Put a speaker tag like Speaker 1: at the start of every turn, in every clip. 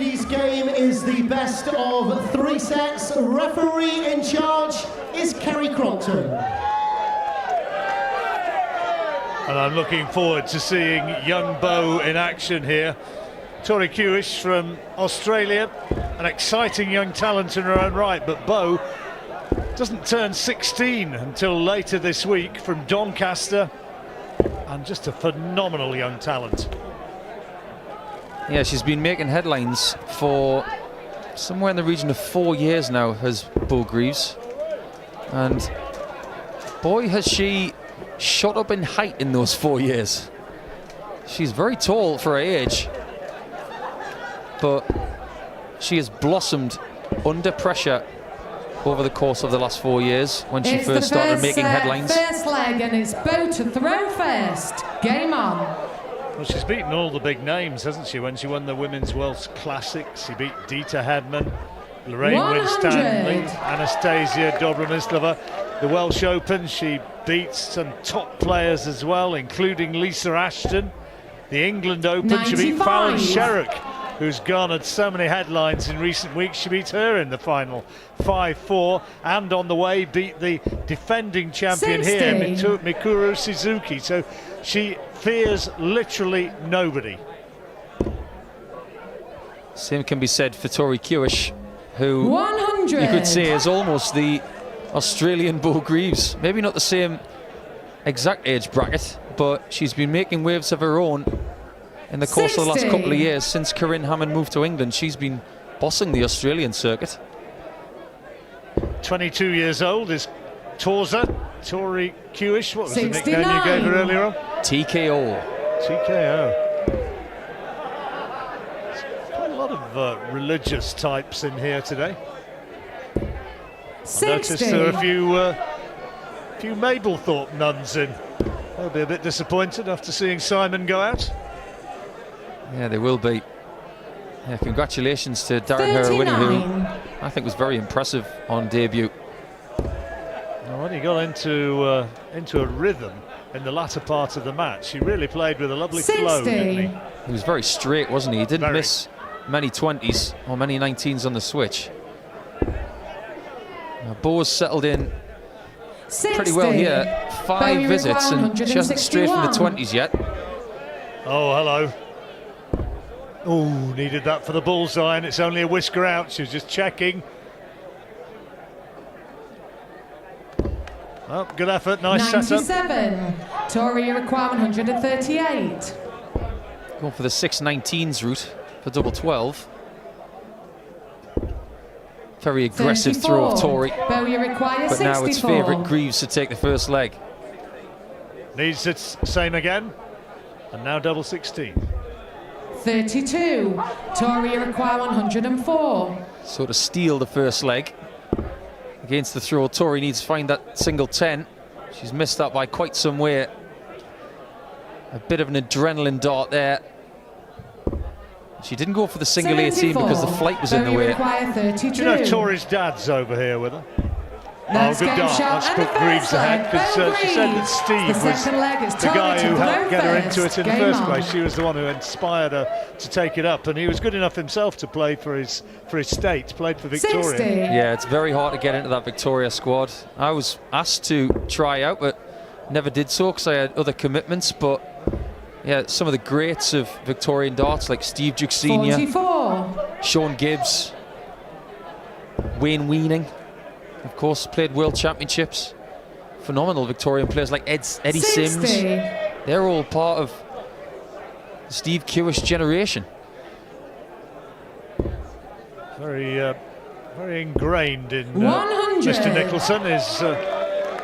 Speaker 1: ladies' game is the best of 3 sets. Referee in charge is Kerry Crompton.
Speaker 2: And I'm looking forward to seeing young Bo in action here. Tori Kewish from Australia, an exciting young talent in her own right, but Bo doesn't turn 16 until later this week, from Doncaster, and just a phenomenal young talent.
Speaker 3: Yeah, she's been making headlines for somewhere in the region of 4 years now, has Bo Greaves. And boy, has she shot up in height in those 4 years. She's very tall for her age, but she has blossomed under pressure over the course of the last 4 years when she first started making headlines.
Speaker 4: First leg, and it's Bo to throw first. Game on.
Speaker 2: Well, she's beaten all the big names, hasn't she? When she won the Women's Welsh Classic, she beat Dita Hedman, Lorraine
Speaker 4: 100.
Speaker 2: Winstanley, Anastasia Dobromyslova. The Welsh Open, she beat some top players as well, including Lisa Ashton. The England Open, she beat
Speaker 4: 95.
Speaker 2: Fallon Sherrock, who's garnered so many headlines in recent weeks. She beat her in the final 5-4, and on the way beat the defending champion
Speaker 4: 60.
Speaker 2: here, Mikuru Suzuki. So she fears literally nobody.
Speaker 3: Same can be said for Tori Kewish, who
Speaker 4: 100.
Speaker 3: you could say is almost the Australian Bo Greaves. Maybe not the same exact age bracket, but she's been making waves of her own in the course of the last
Speaker 4: 60.
Speaker 3: couple of years. Since Corinne Hammond moved to England, she's been bossing the Australian circuit.
Speaker 2: 22 years old is Torza, Tori Kewish. What was the
Speaker 4: 69.
Speaker 2: nickname you gave her earlier on?
Speaker 3: TKO.
Speaker 2: TKO. There's quite a lot of religious types in here today. I noticed
Speaker 4: 60.
Speaker 2: there are a few Mablethorpe nuns in. They'll be a bit disappointed after seeing Simon go out.
Speaker 3: Yeah, they will be. Yeah, congratulations to Darren Herwini, who
Speaker 4: 39.
Speaker 3: I think was very impressive on debut.
Speaker 2: Well, when he got into a rhythm in the latter part of the match, he really played with a lovely
Speaker 4: 60.
Speaker 2: flow, didn't he?
Speaker 3: He was very straight, wasn't he? He didn't
Speaker 2: Very.
Speaker 3: miss many 20s or many 19s on the switch. Now, Bo's settled in
Speaker 4: 60.
Speaker 3: pretty well here. 5
Speaker 4: Bowie
Speaker 3: visits, and she hasn't strayed from the
Speaker 4: 161.
Speaker 3: 20s yet.
Speaker 2: Oh, hello. Oh, needed that for the bullseye, and it's only a whisker out. She was just checking. Oh, good effort, nice setup.
Speaker 4: 97. Tori, you require 138.
Speaker 3: Going for the 619s route for double 12. Very aggressive
Speaker 4: 34.
Speaker 3: throw of Tori,
Speaker 4: Bo, you require
Speaker 3: but
Speaker 4: 64.
Speaker 3: now it's favourite Greaves to take the first leg.
Speaker 2: Needs it same again, and now double 16.
Speaker 4: 32. Tori, you require 104.
Speaker 3: So to steal the first leg against the throw, Tori needs to find that single 10. She's missed that by quite some way. A bit of an adrenaline dart there. She didn't go for the single 18 because the flight was in the way.
Speaker 4: Require 32.
Speaker 2: Do you know Tori's dad's over here with her?
Speaker 4: Nice
Speaker 2: good
Speaker 4: game
Speaker 2: dart.
Speaker 4: shot.
Speaker 2: That's
Speaker 4: And
Speaker 2: put
Speaker 4: the
Speaker 2: Greaves
Speaker 4: first
Speaker 2: ahead,
Speaker 4: leg,
Speaker 2: because
Speaker 4: Bo
Speaker 2: she said that
Speaker 4: Greaves.
Speaker 2: Steve
Speaker 4: The
Speaker 2: was
Speaker 4: second leg is
Speaker 2: the
Speaker 4: Tori
Speaker 2: guy
Speaker 4: to
Speaker 2: who helped
Speaker 4: throw
Speaker 2: get her into
Speaker 4: first.
Speaker 2: it in the
Speaker 4: Game
Speaker 2: first
Speaker 4: on.
Speaker 2: place. She was the one who inspired her to take it up, and he was good enough himself to play for his state, played for Victoria.
Speaker 4: 60.
Speaker 3: Yeah, it's very hard to get into that Victoria squad. I was asked to try out, but never did so because I had other commitments. But yeah, some of the greats of Victorian darts like Steve Duke Sr.,
Speaker 4: 44.
Speaker 3: Sean Gibbs, Wayne Weening, of course, played World Championships. Phenomenal Victorian players like Eddie
Speaker 4: 60.
Speaker 3: Sims. They're all part of the Steve Kewish generation.
Speaker 2: Very ingrained in
Speaker 4: 100.
Speaker 2: Mr. Nicholson. His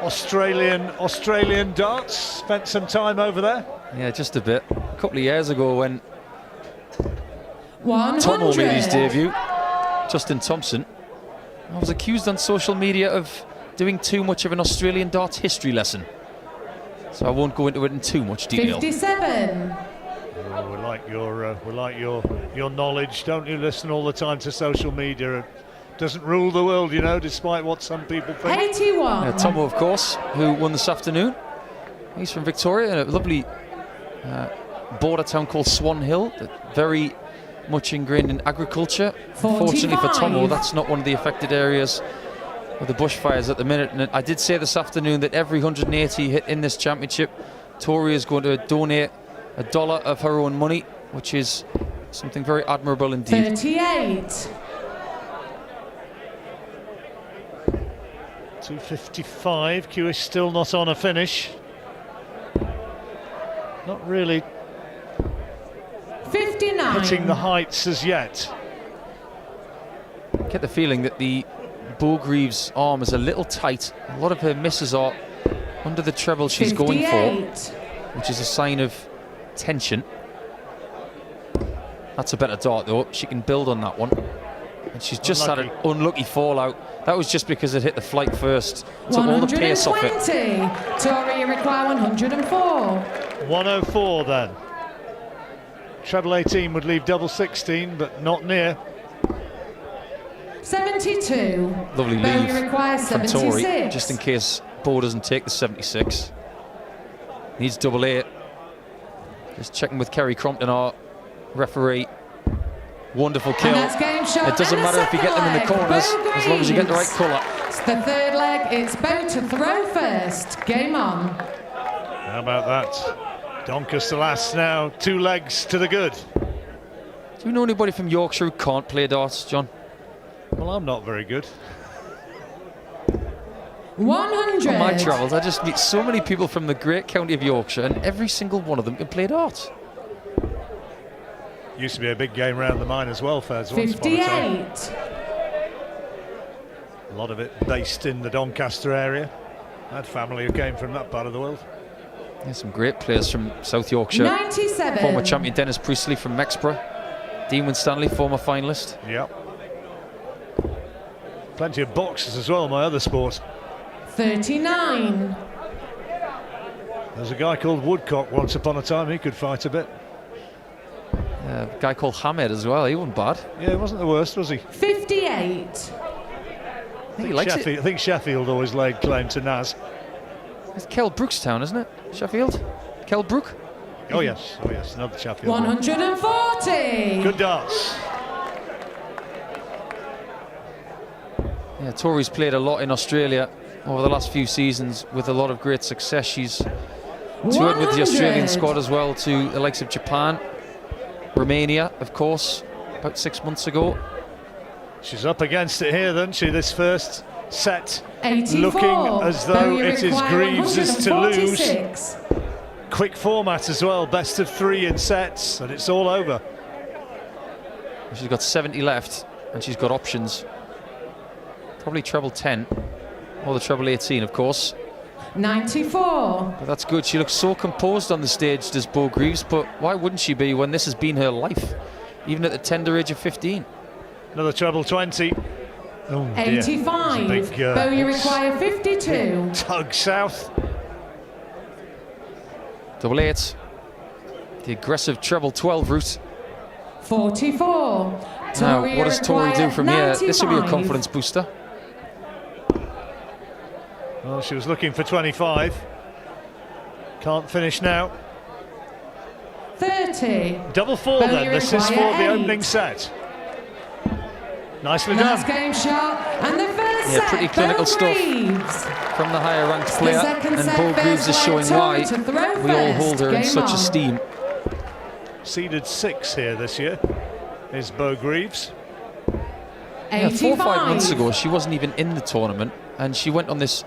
Speaker 2: Australian darts. Spent some time over there.
Speaker 3: Yeah, just a bit. A couple of years ago when
Speaker 4: 100.
Speaker 3: Tomo made his debut, Justin Thompson, I was accused on social media of doing too much of an Australian darts history lesson. So I won't go into it in too much detail.
Speaker 4: 57.
Speaker 2: Oh, we like your knowledge. Don't you listen all the time to social media? It doesn't rule the world, you know, despite what some people think.
Speaker 4: 81.
Speaker 3: Tomo, of course, who won this afternoon. He's from Victoria, in a lovely border town called Swan Hill. Very much ingrained in agriculture. Fortunately for Tomo, that's not one of the affected areas of the bushfires at the minute. And I did say this afternoon that every 180 hit in this championship, Tori is going to donate $1 of her own money, which is something very admirable indeed.
Speaker 4: 38.
Speaker 2: 2:55. Kewish still not on a finish. Not really
Speaker 4: 59.
Speaker 2: hitting the heights as yet.
Speaker 3: Get the feeling that the Bo Greaves' arm is a little tight. A lot of her misses are under the treble she's
Speaker 4: 58.
Speaker 3: going for, which is a sign of tension. That's a better dart though. She can build on that one. And she's just had an unlucky fallout. That was just because it hit the flight first. Took all the pace off it.
Speaker 4: 120. Tori, you require 104.
Speaker 2: 104 then. Treble 18 would leave double 16, but not near.
Speaker 4: 72.
Speaker 3: Lovely
Speaker 4: Bo,
Speaker 3: leave
Speaker 4: you require
Speaker 3: from Tori,
Speaker 4: 76.
Speaker 3: just in case Bo doesn't take the 76. Needs double 8. Just checking with Kerry Crompton, our referee. Wonderful kill.
Speaker 4: And that's game shot.
Speaker 3: It doesn't
Speaker 4: And the
Speaker 3: matter if you get them in the
Speaker 4: second leg,
Speaker 3: corners,
Speaker 4: Bo
Speaker 3: as long as you get the right
Speaker 4: Greaves.
Speaker 3: colour.
Speaker 4: It's the third leg. It's Bo to throw first. Game on.
Speaker 2: How about that? Doncaster last now, 2 legs to the good.
Speaker 3: Do you know anybody from Yorkshire who can't play darts, John?
Speaker 2: Well, I'm not very good.
Speaker 4: 100.
Speaker 3: On my travels, I just meet so many people from the great county of Yorkshire, and every single one of them can play darts.
Speaker 2: Used to be a big game round the mine as well, Fez, once upon a time.
Speaker 4: 58.
Speaker 2: A lot of it based in the Doncaster area. I had family who came from that part of the world.
Speaker 3: There's some great players from South Yorkshire.
Speaker 4: 97.
Speaker 3: Former champion Dennis Priestley from Mexborough. Dean Winstanley, former finalist.
Speaker 2: Yep. Plenty of boxers as well, my other sport.
Speaker 4: 39.
Speaker 2: There's a guy called Woodcock once upon a time, he could fight a bit.
Speaker 3: A guy called Hamed as well, he wasn't bad.
Speaker 2: Yeah, he wasn't the worst, was he?
Speaker 4: 58.
Speaker 3: I think he likes
Speaker 2: I think Sheffield always laid claim to Naz.
Speaker 3: It's Kell Brook's town, isn't it? Sheffield? Kell Brook?
Speaker 2: Oh yes, another Sheffield.
Speaker 4: 140.
Speaker 2: Good darts.
Speaker 3: Yeah, Tori's played a lot in Australia over the last few seasons with a lot of great success. She's toured with the Australian
Speaker 4: 100.
Speaker 3: squad as well to the likes of Japan, Romania, of course, about 6 months ago.
Speaker 2: She's up against it here, then she? This first set
Speaker 4: 84.
Speaker 2: looking as though
Speaker 4: you
Speaker 2: it is
Speaker 4: require
Speaker 2: Greaves' to lose.
Speaker 4: 146.
Speaker 2: Quick format as well, best of 3 in sets, and it's all over.
Speaker 3: She's got 70 left, and she's got options. Probably treble 10, or the treble 18, of course.
Speaker 4: 94.
Speaker 3: But that's good. She looks so composed on the stage, does Bo Greaves, but why wouldn't she be when this has been her life, even at the tender age of 15?
Speaker 2: Another treble 20. Oh, dear.
Speaker 4: 85.
Speaker 2: There's a big,
Speaker 4: Bo, you require 52.
Speaker 2: tug south.
Speaker 3: Double 8. The aggressive treble 12 route.
Speaker 4: 44.
Speaker 3: Now,
Speaker 4: Tori,
Speaker 3: what does Tori do from here?
Speaker 4: 95.
Speaker 3: This will be a confidence booster.
Speaker 2: Well, she was looking for 25. Can't finish now.
Speaker 4: 30.
Speaker 2: Double 4
Speaker 4: Bo,
Speaker 2: then.
Speaker 4: you
Speaker 2: This is for
Speaker 4: require
Speaker 2: the
Speaker 4: 8.
Speaker 2: opening set. Nicely
Speaker 4: That's
Speaker 2: done.
Speaker 4: game shot. And the first
Speaker 3: Yeah,
Speaker 4: set,
Speaker 3: pretty clinical
Speaker 4: Bo
Speaker 3: stuff
Speaker 4: Greaves.
Speaker 3: From the higher ranked
Speaker 4: The
Speaker 3: player,
Speaker 4: second
Speaker 3: and
Speaker 4: set,
Speaker 3: Bo Greaves is
Speaker 4: first
Speaker 3: showing
Speaker 4: leg,
Speaker 3: why
Speaker 4: Tori to throw
Speaker 3: we all
Speaker 4: first.
Speaker 3: hold her in
Speaker 4: Game
Speaker 3: such
Speaker 4: on.
Speaker 3: esteem.
Speaker 2: Seeded 6 here this year is Bo Greaves.
Speaker 3: Yeah, 4 or 5 months
Speaker 4: 85.
Speaker 3: ago, she wasn't even in the tournament, and she went on this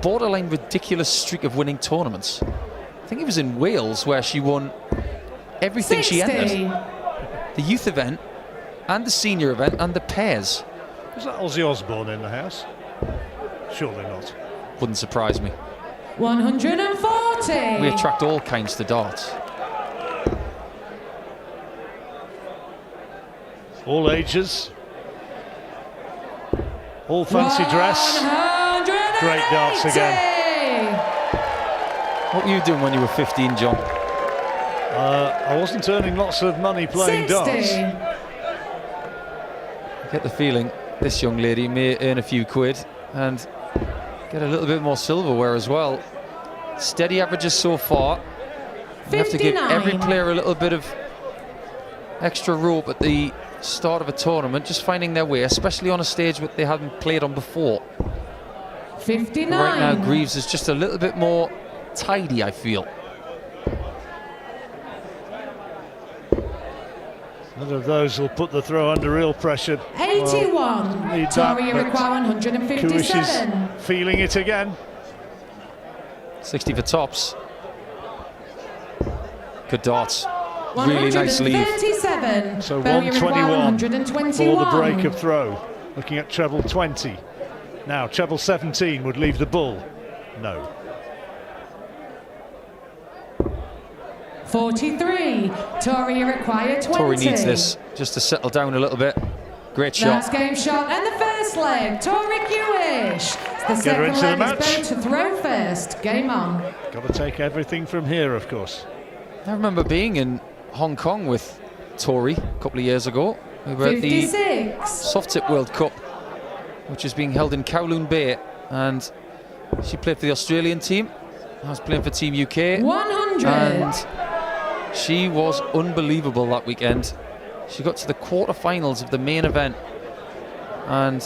Speaker 3: borderline ridiculous streak of winning tournaments. I think it was in Wales where she won everything
Speaker 4: 60.
Speaker 3: she entered. The youth event, and the senior event, and the pairs.
Speaker 2: Is that Ozzy Osbourne in the house? Surely not.
Speaker 3: Wouldn't surprise me.
Speaker 4: 140.
Speaker 3: We attract all kinds to darts.
Speaker 2: All ages. All fancy dress.
Speaker 4: 180.
Speaker 2: Great darts again.
Speaker 3: What were you doing when you were 15, John?
Speaker 2: I wasn't earning lots of money playing
Speaker 4: 60.
Speaker 2: darts.
Speaker 3: I get the feeling this young lady may earn a few quid and get a little bit more silverware as well. Steady averages so far. You have to give every
Speaker 4: 59.
Speaker 3: player a little bit of extra rope at the start of a tournament, just finding their way, especially on a stage that they haven't played on before.
Speaker 4: 59.
Speaker 3: Right now, Greaves is just a little bit more tidy, I feel.
Speaker 2: None of those will put the throw under real pressure.
Speaker 4: 81.
Speaker 2: Well, need that,
Speaker 4: Tori
Speaker 2: but
Speaker 4: require
Speaker 2: Kewish
Speaker 4: 157.
Speaker 2: is feeling it again.
Speaker 3: 60 for tops. Good darts. Really nice lead.
Speaker 4: 137.
Speaker 2: So
Speaker 4: Bowie require
Speaker 2: 121 for the
Speaker 4: 121.
Speaker 2: break of throw. Looking at treble 20. Now treble 17 would leave the bull. No.
Speaker 4: 43. Tori require 20.
Speaker 3: Tori needs this just to settle down a little bit. Great shot.
Speaker 4: Last game shot and the first leg. Tori Kewish. The
Speaker 2: Get her
Speaker 4: second
Speaker 2: into the
Speaker 4: leg
Speaker 2: match.
Speaker 4: is Bow to throw first. Game on.
Speaker 2: Got to take everything from here, of course.
Speaker 3: I remember being in Hong Kong with Tori a couple of years ago. We were at the
Speaker 4: 56.
Speaker 3: Soft Tip World Cup, which is being held in Kowloon Bay, and she played for the Australian team. I was playing for Team UK.
Speaker 4: 100.
Speaker 3: And she was unbelievable that weekend. She got to the quarterfinals of the main event and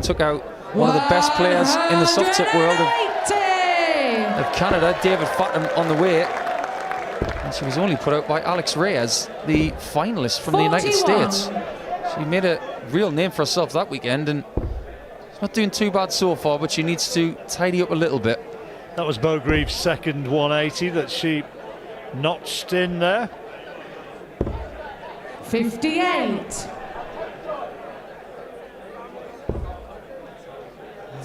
Speaker 3: took out one of the best players in the soft tip world of Canada, David Fathom, on the way. And she was only put out by Alex Reyes, the finalist from the United
Speaker 4: 41.
Speaker 3: States. She made a real name for herself that weekend, and she's not doing too bad so far, but she needs to tidy up a little bit.
Speaker 2: That was Bo Greaves' second 180 that she notched in there.
Speaker 4: 58.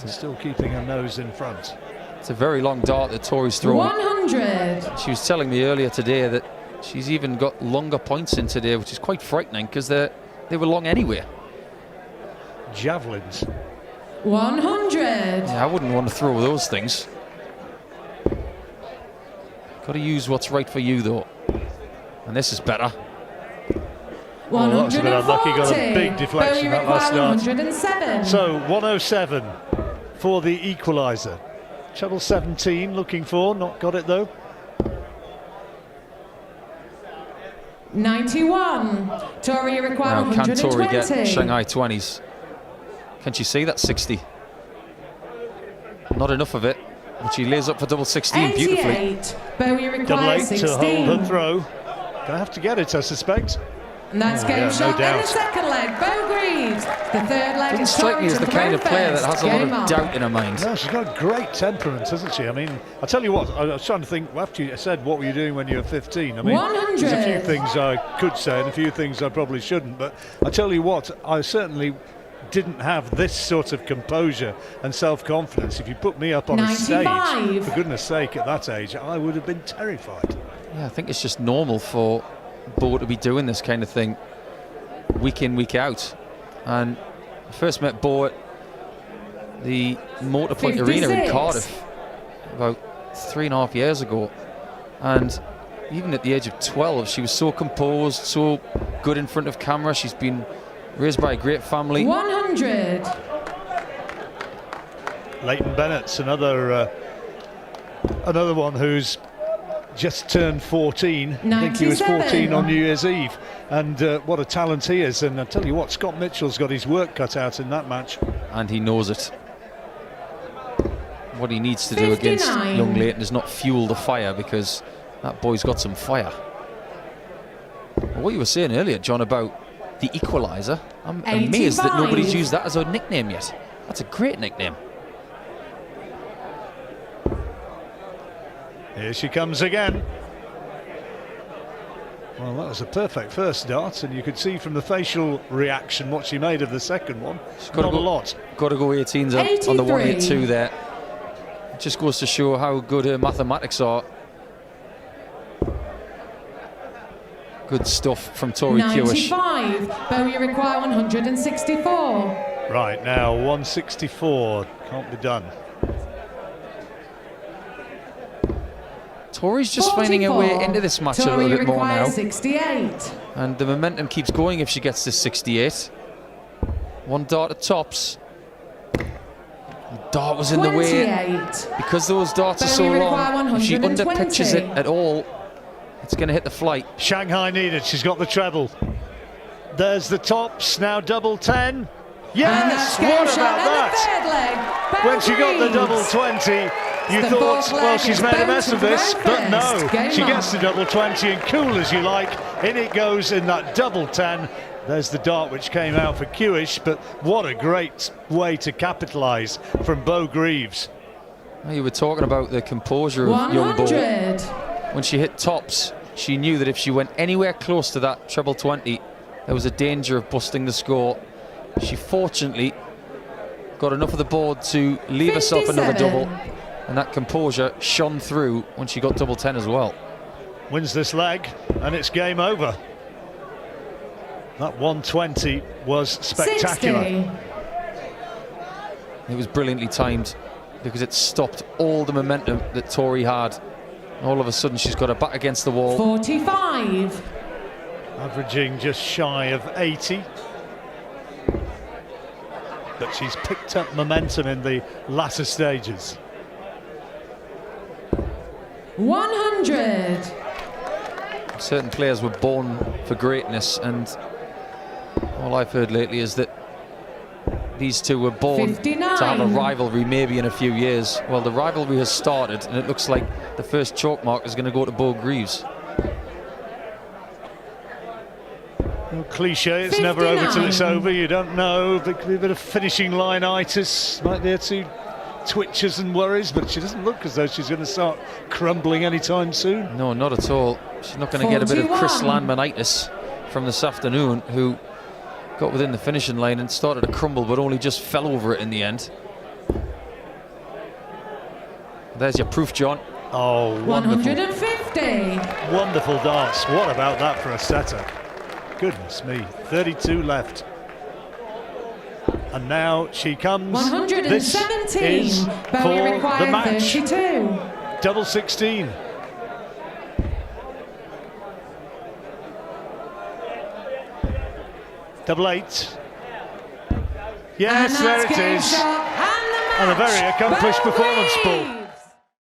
Speaker 2: Still keeping her nose in front.
Speaker 3: It's a very long dart that Tori's throwing.
Speaker 4: 100.
Speaker 3: She was telling me earlier today that she's even got longer points in today, which is quite frightening because they were long anyway.
Speaker 2: Javelins.
Speaker 4: 100.
Speaker 3: Yeah, I wouldn't want to throw those things. Got to use what's right for you, though. And this is better.
Speaker 2: Well, that was a bit unlucky, got a big
Speaker 4: 140.
Speaker 2: deflection
Speaker 4: Bowie
Speaker 2: that last
Speaker 4: require
Speaker 2: dart.
Speaker 4: 107.
Speaker 2: So 107 for the equaliser. Treble 17 looking for, not got it though.
Speaker 4: 91. Tori require
Speaker 3: Now, can Tori
Speaker 4: 120.
Speaker 3: get Shanghai 20s? Can she see that 60? Not enough of it, but she lays up for double 16 beautifully.
Speaker 4: 88. Bowie
Speaker 2: Double
Speaker 4: require
Speaker 2: 8 to
Speaker 4: 16.
Speaker 2: hold her throw. Gonna have to get it, I suspect.
Speaker 4: And that's game
Speaker 2: no
Speaker 4: shot. And
Speaker 2: doubt.
Speaker 4: the second leg, Bo Greaves. The third leg
Speaker 3: Doesn't
Speaker 4: is
Speaker 3: strike
Speaker 4: Tori
Speaker 3: me as
Speaker 4: to
Speaker 3: the
Speaker 4: throw
Speaker 3: kind of player that
Speaker 4: first.
Speaker 3: has a lot
Speaker 4: Game
Speaker 3: of
Speaker 4: on.
Speaker 3: doubt in her mind.
Speaker 2: No, she's got great temperament, hasn't she? I mean, I'll tell you what, I was trying to think, after you said what were you doing when you were 15? I mean,
Speaker 4: 100.
Speaker 2: there's a few things I could say and a few things I probably shouldn't, but I tell you what, I certainly didn't have this sort of composure and self-confidence. If you put me up on a stage,
Speaker 4: 95.
Speaker 2: for goodness sake, at that age, I would have been terrified.
Speaker 3: Yeah, I think it's just normal for Bo to be doing this kind of thing week in, week out. And I first met Bo at the Motorpoint Arena in
Speaker 4: 56.
Speaker 3: Cardiff about 3.5 years ago. And even at the age of 12, she was so composed, so good in front of camera. She's been raised by a great family.
Speaker 4: 100.
Speaker 2: Leighton Bennett's another one who's just turned 14. I think he was 14 on New Year's Eve, and what a talent he is. And I tell you what, Scott Mitchell's got his work cut out in that match.
Speaker 3: And he knows it. What he needs to do against
Speaker 4: 59.
Speaker 3: young Leighton is not fuel the fire, because that boy's got some fire. What you were saying earlier, John, about the equaliser, I'm amazed that
Speaker 4: 85.
Speaker 3: nobody's used that as a nickname yet. That's a great nickname.
Speaker 2: Here she comes again. Well, that was a perfect first dart, and you could see from the facial reaction what she made of the second one. Not a lot.
Speaker 3: Got to go 18s on the
Speaker 4: 83.
Speaker 3: 182 there. It just goes to show how good her mathematics are. Good stuff from Tori Kewish.
Speaker 4: 95. Bowie require 164.
Speaker 2: Right, now 164. Can't be done.
Speaker 3: Tori's just finding her way
Speaker 4: 44.
Speaker 3: into this match
Speaker 4: Tori
Speaker 3: a little bit more
Speaker 4: requires
Speaker 3: now.
Speaker 4: 68.
Speaker 3: And the momentum keeps going if she gets to 68. One dart at tops. The dart was in the way.
Speaker 4: 28.
Speaker 3: Because those darts are so
Speaker 4: Bowie require
Speaker 3: long, if she
Speaker 4: 120.
Speaker 3: underpitches it at all, It's going to hit the flight.
Speaker 2: Shanghai needed. She's got the treble. There's the tops. Now double 10. Yes! What about that? When she got the double 20, you thought, well, she's made a mess of this, but no. She gets the double 20, and cool as you like, in it goes in that double 10. There's the dart which came out for Kewish, but what a great way to capitalise from Bo Greaves.
Speaker 3: Well, you were talking about the composure of young Bo. When she hit tops, she knew that if she went anywhere close to that treble 20, there was a danger of busting the score. She fortunately got enough of the board to leave herself another double, and that composure shone through when she got double 10 as well.
Speaker 2: Wins this leg, and it's game over. That 120 was spectacular.
Speaker 4: 60.
Speaker 3: It was brilliantly timed because it stopped all the momentum that Tori had. All of a sudden, she's got her back against the wall.
Speaker 4: 45.
Speaker 2: Averaging just shy of 80. But she's picked up momentum in the latter stages.
Speaker 4: 100.
Speaker 3: Certain players were born for greatness, and all I've heard lately is that these two were born
Speaker 4: 59.
Speaker 3: to have a rivalry maybe in a few years. Well, the rivalry has started, and it looks like the first chalk mark is going to go to Bo Greaves.
Speaker 2: Well, cliche, it's
Speaker 4: 59.
Speaker 2: never over till it's over. You don't know. There could be a bit of finishing line-itis. Might be a few twitches and worries, but she doesn't look as though she's going to start crumbling anytime soon.
Speaker 3: No, not at all. She's not going to get a bit of
Speaker 4: 41.
Speaker 3: Chris Landman-itis from this afternoon, who got within the finishing line and started to crumble, but only just fell over it in the end. There's your proof, John.
Speaker 2: Oh, wonderful.
Speaker 4: 150.
Speaker 2: Wonderful dance. What about that for a setter? Goodness me, 32 left. And now she comes.
Speaker 4: 117.
Speaker 2: This is
Speaker 4: Bowie
Speaker 2: for the
Speaker 4: required
Speaker 2: match.
Speaker 4: 32.
Speaker 2: Double 16. Double 8. Yes,
Speaker 4: And
Speaker 2: there
Speaker 4: that's
Speaker 2: it
Speaker 4: game
Speaker 2: is.
Speaker 4: shot and the
Speaker 2: And a very
Speaker 4: match.
Speaker 2: accomplished
Speaker 4: Bowie.
Speaker 2: performance, Paul.